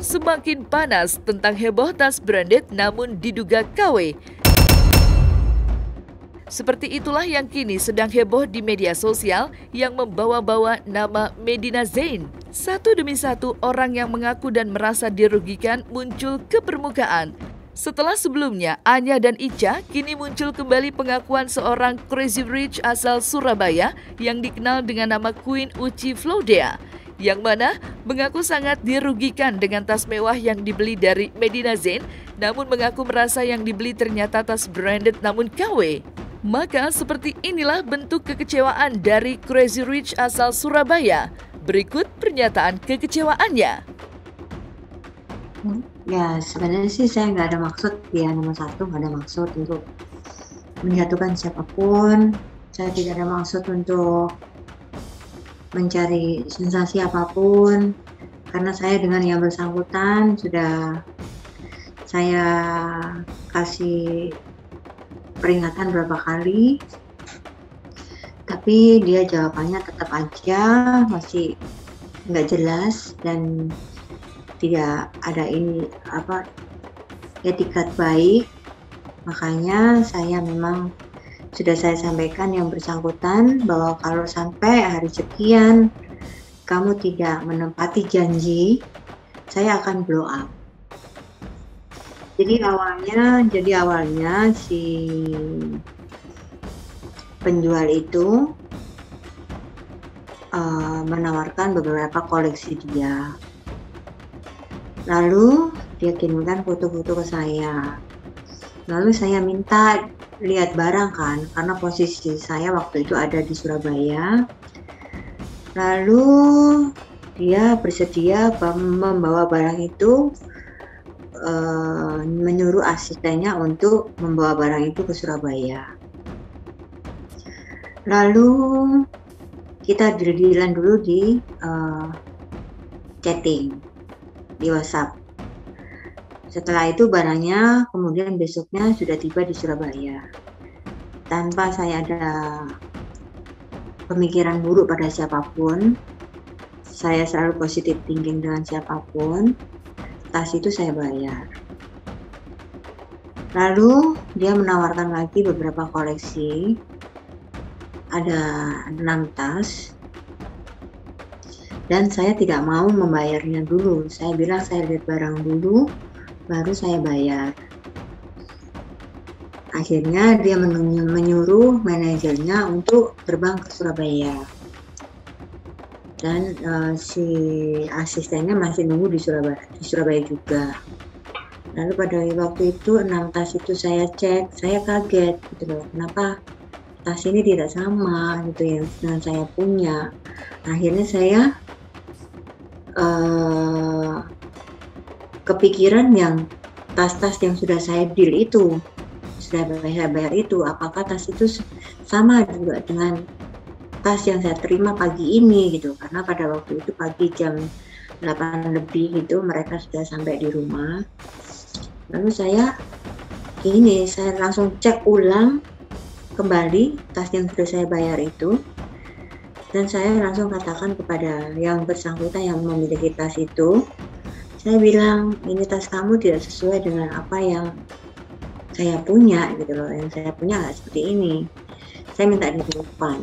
Semakin panas tentang heboh tas branded namun diduga KW. Seperti itulah yang kini sedang heboh di media sosial yang membawa-bawa nama Medina Zain. Satu demi satu orang yang mengaku dan merasa dirugikan muncul ke permukaan. Setelah sebelumnya Anya dan Ica, kini muncul kembali pengakuan seorang Crazy Rich asal Surabaya yang dikenal dengan nama Queen Uci Floudea, yang mana mengaku sangat dirugikan dengan tas mewah yang dibeli dari Medina Zain, namun mengaku merasa yang dibeli ternyata tas branded namun KW. Maka seperti inilah bentuk kekecewaan dari Crazy Rich asal Surabaya. Berikut pernyataan kekecewaannya. Ya sebenarnya sih saya nggak ada maksud, ya nomor satu nggak ada maksud untuk menjatuhkan siapapun. Saya tidak ada maksud untuk mencari sensasi apapun, karena saya dengan yang bersangkutan sudah saya kasih peringatan berapa kali, tapi dia jawabannya tetap aja masih nggak jelas dan tidak ada etikat baik. Makanya saya memang sudah saya sampaikan yang bersangkutan bahwa kalau sampai hari sekian kamu tidak menepati janji, saya akan blow up. Jadi awalnya si penjual itu menawarkan beberapa koleksi dia. Lalu dia kirimkan foto-foto ke saya. Lalu saya minta lihat barang kan, karena posisi saya waktu itu ada di Surabaya. Lalu dia bersedia membawa barang itu, menyuruh asistennya untuk membawa barang itu ke Surabaya. Lalu kita deal-dealan dulu di chatting di WhatsApp. Setelah itu barangnya kemudian besoknya sudah tiba di Surabaya. Tanpa saya ada pemikiran buruk pada siapapun, saya selalu positive thinking dengan siapapun, tas itu saya bayar. Lalu dia menawarkan lagi beberapa koleksi, ada 6 tas, dan saya tidak mau membayarnya dulu. Saya bilang saya lihat barang dulu, baru saya bayar. Akhirnya dia menyuruh manajernya untuk terbang ke Surabaya. Dan si asistennya masih nunggu di Surabaya juga. Lalu pada waktu itu 6 tas itu saya cek, saya kaget gitu loh, kenapa tas ini tidak sama gitu yang saya punya. Akhirnya saya kepikiran yang tas-tas yang sudah saya deal itu, sudah saya bayar itu, apakah tas itu sama juga dengan tas yang saya terima pagi ini gitu, karena pada waktu itu pagi jam 8 lebih gitu mereka sudah sampai di rumah. Lalu saya langsung cek ulang kembali tas yang sudah saya bayar itu, dan saya langsung katakan kepada yang bersangkutan yang memiliki tas itu, saya bilang ini tas kamu tidak sesuai dengan apa yang saya punya gitu loh, yang saya punya nggak seperti ini, saya minta dirubah.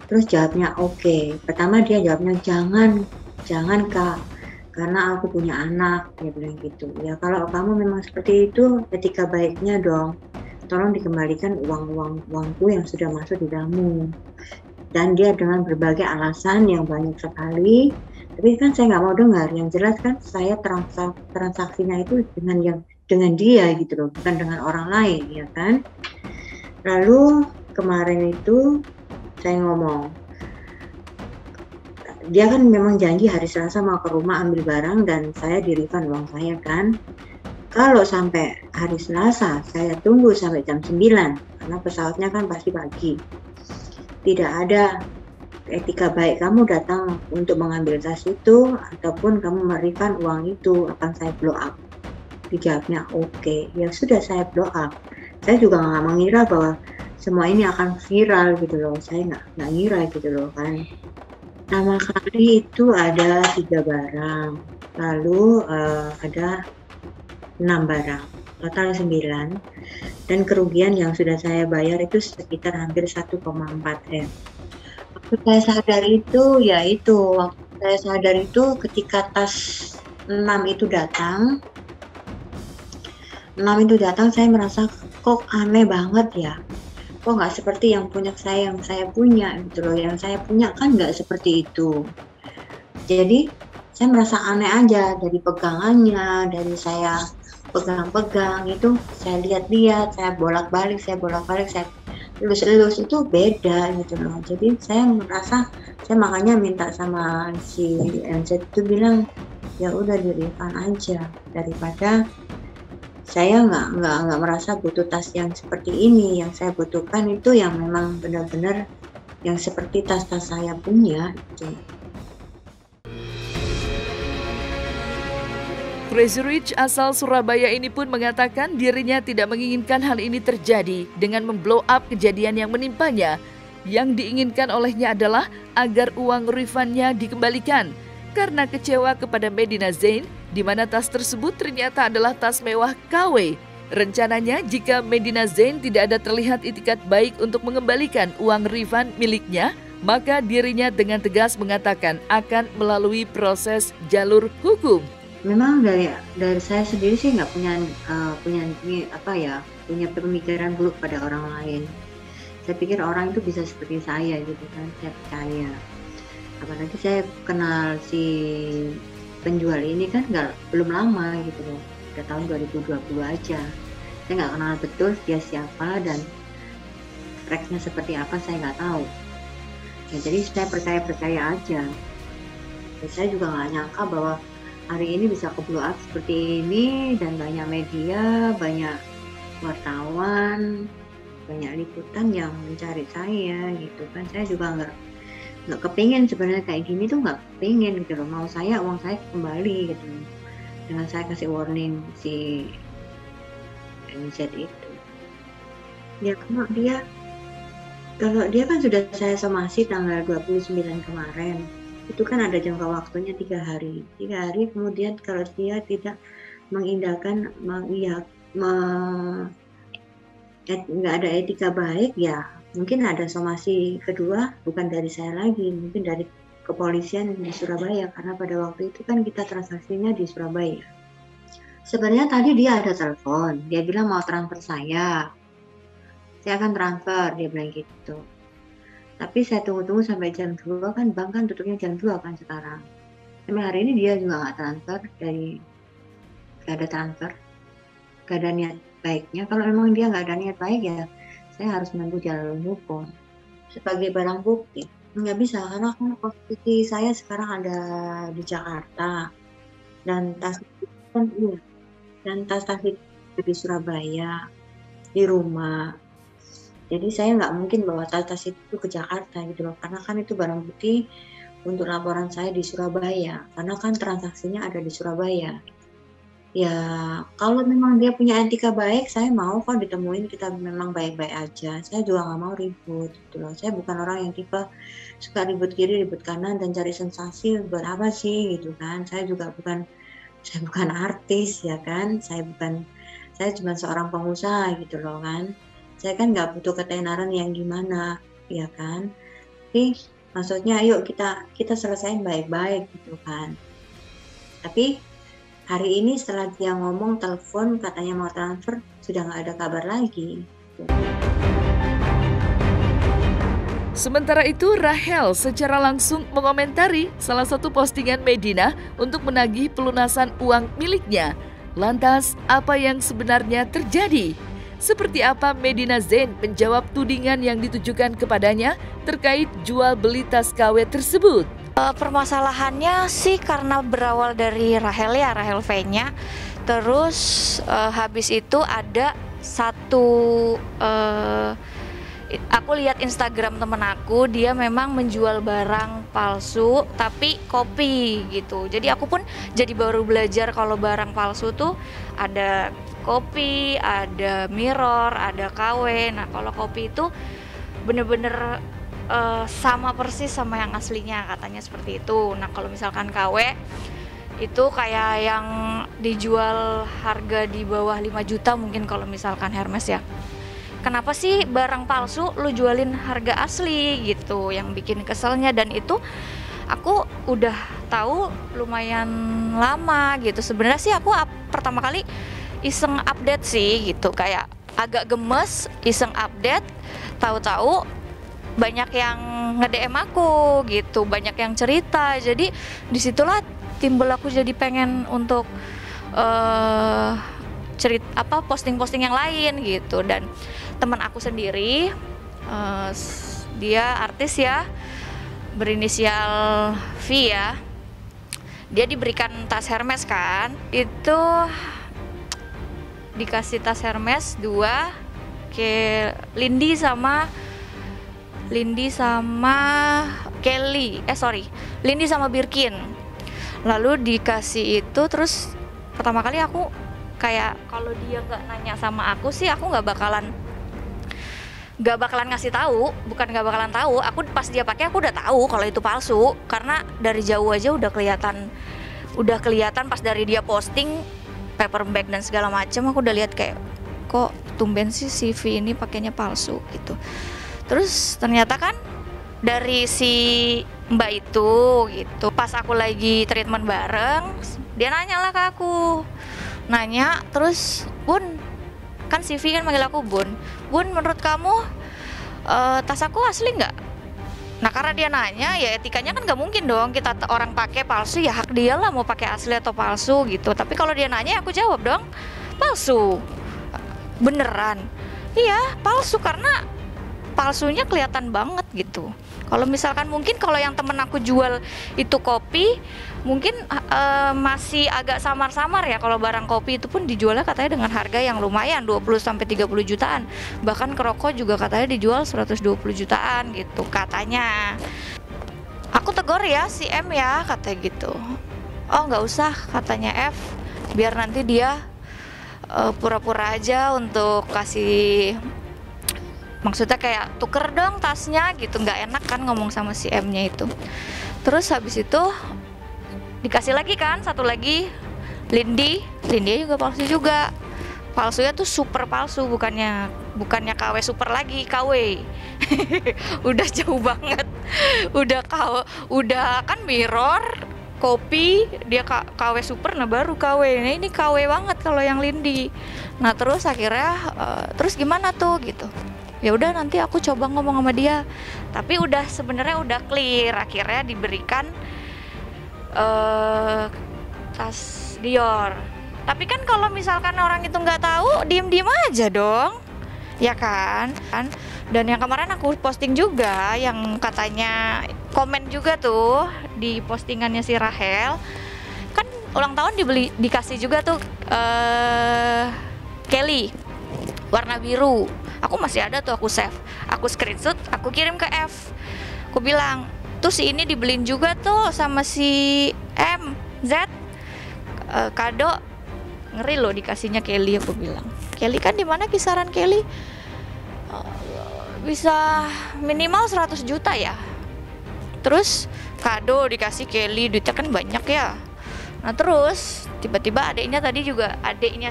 Terus jawabnya oke. Pertama dia jawabnya jangan Kak, karena aku punya anak, dia bilang gitu. Ya kalau kamu memang seperti itu, etika baiknya dong, tolong dikembalikan uangku yang sudah masuk di dalammu. Dan dia dengan berbagai alasan yang banyak sekali, tapi kan saya nggak mau dengar. Yang jelas kan saya transaksinya itu dengan dia gitu loh, bukan dengan orang lain, ya kan. Lalu kemarin itu saya ngomong, dia kan memang janji hari Selasa mau ke rumah ambil barang dan saya di-refund uang saya kan. Kalau sampai hari Selasa saya tunggu sampai jam 9 karena pesawatnya kan pasti pagi. Tidak ada etika baik kamu datang untuk mengambil tas itu ataupun kamu me-refund uang itu, akan saya blow up. Dijawabnya oke. Ya sudah, saya blow up. Saya juga nggak mengira bahwa semua ini akan viral gitu loh. Saya nggak ngira gitu loh kan. Pertama kali itu ada 3 barang, lalu ada 6 barang, total 9, dan kerugian yang sudah saya bayar itu sekitar hampir 1,4 M. Waktu saya sadar itu, waktu saya sadar itu ketika tas 6 itu datang, saya merasa kok aneh banget ya. Kok nggak seperti yang saya punya gitu loh. Yang saya punya kan nggak seperti itu. Jadi saya merasa aneh aja dari pegangannya, dari saya pegang-pegang itu, saya lihat-lihat, saya bolak-balik, saya elus-elus itu beda gitu loh. Jadi saya makanya minta sama si MZ itu bilang ya udah di-refund aja daripada saya nggak merasa butuh tas yang seperti ini. Yang saya butuhkan itu yang memang benar-benar yang seperti tas-tas saya punya gitu. Crazy Rich asal Surabaya ini pun mengatakan dirinya tidak menginginkan hal ini terjadi dengan memblow up kejadian yang menimpanya. Yang diinginkan olehnya adalah agar uang refundnya dikembalikan karena kecewa kepada Medina Zain di mana tas tersebut ternyata adalah tas mewah KW. Rencananya jika Medina Zain tidak ada terlihat itikat baik untuk mengembalikan uang refund miliknya, maka dirinya dengan tegas mengatakan akan melalui proses jalur hukum. Memang dari saya sendiri sih nggak punya pemikiran buruk pada orang lain. Saya pikir orang itu bisa seperti saya gitu kan, saya percaya. Apalagi saya kenal si penjual ini kan belum lama gitu loh, udah tahun 2020 aja. Saya nggak kenal betul dia siapa dan tracknya seperti apa, saya nggak tahu. Ya, jadi saya percaya aja. Ya, saya juga nggak nyangka bahwa hari ini bisa ke blow up seperti ini dan banyak media, banyak wartawan, banyak liputan yang mencari saya gitu kan. Saya juga nggak kepingin sebenarnya kayak gini tuh, nggak kepingin gitu loh. Mau saya uang saya kembali gitu dengan saya kasih warning si MZ itu. Ya kalau dia kan sudah saya somasi tanggal 29 kemarin, itu kan ada jangka waktunya 3 hari. 3 hari kemudian kalau dia tidak mengindahkan, nggak ada etika baik, ya mungkin ada somasi kedua, bukan dari saya lagi, mungkin dari kepolisian di Surabaya, karena pada waktu itu kan kita transaksinya di Surabaya. Sebenarnya tadi dia ada telepon, dia bilang mau transfer saya akan transfer, dia bilang gitu. Tapi saya tunggu sampai jam 2 kan, bank kan tutupnya jam 2 kan sekarang. Sampai hari ini dia juga nggak transfer, nggak ada transfer, nggak ada niat baiknya. Kalau memang dia nggak ada niat baik ya saya harus menempuh jalur hukum sebagai barang bukti. Nggak bisa karena posisi saya sekarang ada di Jakarta dan tas itu di Surabaya di rumah. Jadi saya nggak mungkin bawa tas itu ke Jakarta gitu loh, karena kan itu barang bukti untuk laporan saya di Surabaya, karena kan transaksinya ada di Surabaya. Ya kalau memang dia punya etika baik, saya mau kok ditemuin, kita memang baik-baik aja. Saya juga nggak mau ribut gitu loh. Saya bukan orang yang tipe suka ribut kiri, ribut kanan dan cari sensasi buat apa sih gitu kan. Saya bukan artis ya kan. Saya cuma seorang pengusaha gitu loh kan. Saya kan nggak butuh ketenaran yang gimana ya kan. Tapi maksudnya ayo kita selesaiin baik-baik gitu kan. Tapi hari ini setelah dia ngomong telepon katanya mau transfer, sudah nggak ada kabar lagi. Sementara itu Rahel secara langsung mengomentari salah satu postingan Medina untuk menagih pelunasan uang miliknya. Lantas apa yang sebenarnya terjadi? Seperti apa Medina Zain menjawab tudingan yang ditujukan kepadanya terkait jual beli tas KW tersebut? Permasalahannya sih karena berawal dari Rahel V-nya. Terus habis itu ada satu aku lihat Instagram temen aku, dia memang menjual barang palsu tapi kopi gitu. Jadi aku pun jadi baru belajar kalau barang palsu tuh ada Kopi, ada Mirror, ada KW. Nah kalau Kopi itu bener-bener sama persis sama yang aslinya, katanya seperti itu. Nah kalau misalkan KW itu kayak yang dijual harga di bawah 5 juta mungkin kalau misalkan Hermes ya. Kenapa sih barang palsu lu jualin harga asli gitu, yang bikin keselnya. Dan itu aku udah tahu lumayan lama gitu. Sebenarnya sih aku pertama kali iseng update sih gitu, kayak agak gemes iseng update, tahu-tahu banyak yang nge-DM aku gitu, banyak yang cerita. Jadi disitulah timbul aku jadi pengen untuk posting-posting yang lain gitu. Dan teman aku sendiri, dia artis ya, berinisial V ya, dia diberikan tas Hermes kan, itu dikasih tas Hermes 2 ke Lindy sama Lindy sama Birkin. Lalu dikasih itu, terus pertama kali aku kayak kalau dia nggak nanya sama aku sih aku nggak bakalan ngasih tahu. Bukan nggak bakalan tahu, aku pas dia pakai aku udah tahu kalau itu palsu, karena dari jauh aja udah kelihatan pas dari dia posting paper bag dan segala macam. Aku udah lihat kayak kok tumben sih CV ini pakainya palsu gitu. Terus ternyata kan dari si mbak itu gitu, pas aku lagi treatment bareng, dia nanya lah ke aku, terus Bun, kan CV kan manggil aku Bun, menurut kamu tas aku asli nggak? Nah karena dia nanya, ya etikanya kan nggak mungkin dong kita orang pakai palsu, ya hak dia lah mau pakai asli atau palsu gitu. Tapi kalau dia nanya aku jawab dong, palsu. Beneran? Iya palsu, karena palsunya kelihatan banget gitu. Kalau misalkan mungkin kalau yang temen aku jual itu kopi, mungkin masih agak samar-samar ya. Kalau barang kopi itu pun dijualnya katanya dengan harga yang lumayan, 20-30 jutaan. Bahkan kerokok juga katanya dijual 120 jutaan gitu katanya. Aku tegur ya si M ya, katanya gitu. Oh nggak usah, katanya F, biar nanti dia pura-pura aja untuk kasih, maksudnya kayak tuker dong tasnya gitu. Nggak enak kan ngomong sama si M-nya itu. Terus habis itu dikasih lagi kan satu lagi Lindy juga palsu juga. Palsunya tuh super palsu, bukannya KW super lagi, KW. Udah jauh banget. Udah kan Mirror, Kopi, dia KW super, nah baru KW. Nah ini KW banget kalau yang Lindy. Nah terus akhirnya terus gimana tuh gitu. Ya udah nanti aku coba ngomong sama dia. Tapi sebenarnya udah clear, akhirnya diberikan tas Dior. Tapi kan kalau misalkan orang itu nggak tahu, diem aja dong, ya kan? Dan yang kemarin aku posting juga, yang katanya komen juga tuh di postingannya si Rahel, kan ulang tahun dikasih juga tuh Kelly warna biru. Aku masih ada tuh, aku save, aku screenshot, aku kirim ke F. Aku bilang, tuh si ini dibeliin juga tuh sama si M, Z, kado. Ngeri loh dikasihnya Kelly, aku bilang. Kelly kan di mana kisaran Kelly? Bisa minimal 100 juta ya. Terus kado dikasih Kelly, duitnya kan banyak ya. Nah terus tiba-tiba adiknya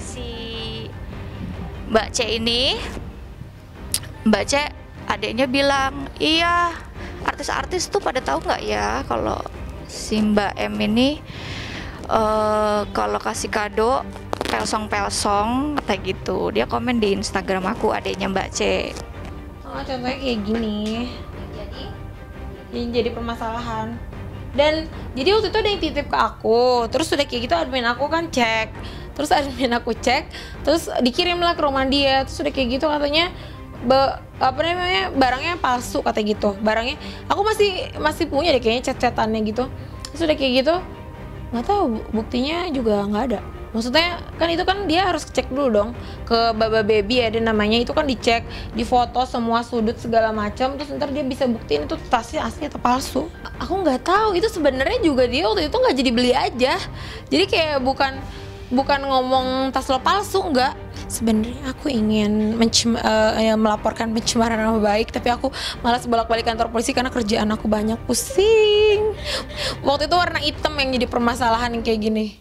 si Mbak C ini, Mbak C adiknya bilang, iya artis-artis tuh pada tahu nggak ya kalau si Mbak M ini kalau kasih kado pelsong kayak gitu. Dia komen di Instagram aku, adiknya Mbak C. Contohnya kayak gini, yang jadi permasalahan. Dan jadi waktu itu ada yang titip ke aku, terus udah kayak gitu admin aku kan cek, terus admin aku cek, terus dikirimlah ke rumah dia, terus udah kayak gitu katanya barangnya palsu kata gitu. Barangnya aku masih punya deh kayaknya chat-chatannya gitu. Terus udah kayak gitu nggak tahu, buktinya juga nggak ada. Maksudnya kan itu kan dia harus cek dulu dong ke Baba Baby ada namanya, itu kan dicek, difoto semua sudut segala macam, terus ntar dia bisa buktiin itu tasnya asli atau palsu. Aku nggak tahu, itu sebenarnya juga dia waktu itu nggak jadi beli aja. Jadi kayak bukan ngomong tas lo palsu, nggak, sebenarnya aku ingin melaporkan pencemaran nama baik, tapi aku malas bolak-balik kantor polisi karena kerjaan aku banyak, pusing. Waktu itu warna hitam yang jadi permasalahan yang kayak gini.